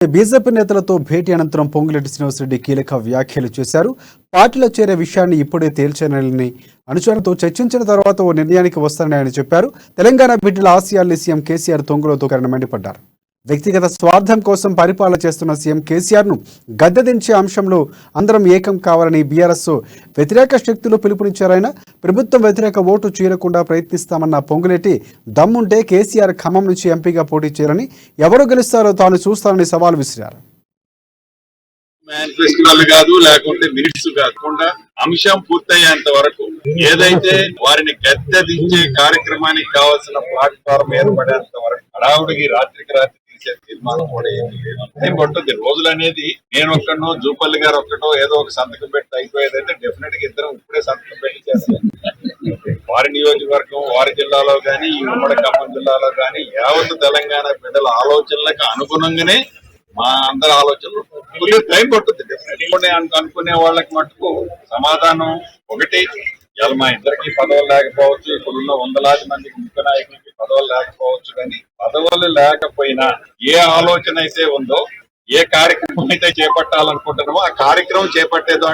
BJP నేతలతో భేటీ అనంతరం పొంగులేటి శ్రీనివాసరెడ్డి కీలక వ్యాఖ్యలు చేశారు. పార్టీలో చేరే విషయాన్ని ఇప్పుడే తేల్చేయాలని అనుచరులతో చర్చించిన తర్వాత ఓ నిర్ణయానికి వస్తారని ఆయన చెప్పారు. తెలంగాణ బిడ్డల ఆశయాల్ని సీఎం కేసీఆర్ తొంగలో తొక్కారని మండిపడ్డారు. వ్యక్తిగత స్వార్థం కోసం పరిపాలన చేస్తున్న సీఎం కేసీఆర్ను గద్దెదించే అంశంలో అందరం ఏకం కావాలని బీఆర్ఎస్ వ్యతిరేక శక్తులు పిలుపునిచ్చారాయన. ప్రభుత్వం వ్యతిరేక ఓటు చీరకుండా ప్రయత్నిస్తామన్న పొంగులేటి దమ్ముంటే కేసీఆర్ ఖమ్మం నుంచి ఎంపీగా పోటీ చేయాలని, ఎవరు గెలుస్తారో తాను చూస్తానని సవాల్ విసిరారు. మేనిఫెస్టోలు కాదు, లేకుంటే మినిట్స్ కాకుండా అంశం పూర్తయ్యేంత వరకు ఏదైతే వారిని గద్దెదించే కార్యక్రమానికి కావాల్సిన ప్లాట్ఫామ్ ఏర్పడేంత వరకు హడావుడికి రాత్రికి రాత్రి తీసే తీర్మానం కూడా ఏం పట్టుద్ది. రోజులు అనేది నేను ఒక్కడో జూపల్లి గారు ఒక్కటో ఏదో ఒక సంతకం పెట్టి అయిపోయేదైతే డెఫినెట్ గా ఇద్దరం ఇప్పుడే సంతకం పెట్టి చేస్తాం. వారి నియోజకవర్గం, వారి జిల్లాలో గాని, ఈ ఉమ్మడి ఖమ్మం జిల్లాలో గాని యావత్ తెలంగాణ బిడ్డల ఆలోచనలకు అనుగుణంగానే మా అందరి ఆలోచనలు ఫుల్ టైం పట్టుద్ది. డెఫినెట్ అనుకునే వాళ్ళకి మటుకు సమాధానం ఒకటి, ఇవాళ మా ఇద్దరికి పదవులు లేకపోవచ్చు, ఇప్పుడున్న వందలాది మందికి ముఖ్య నాయకులకి పదవులు లేకపోవచ్చు, కానీ పదవులు లేకపోయినా ఏ ఆలోచన అయితే ఉందో, ఏ కార్యక్రమం అయితే చేపట్టాలనుకుంటున్నామో ఆ కార్యక్రమం చేపట్టేదో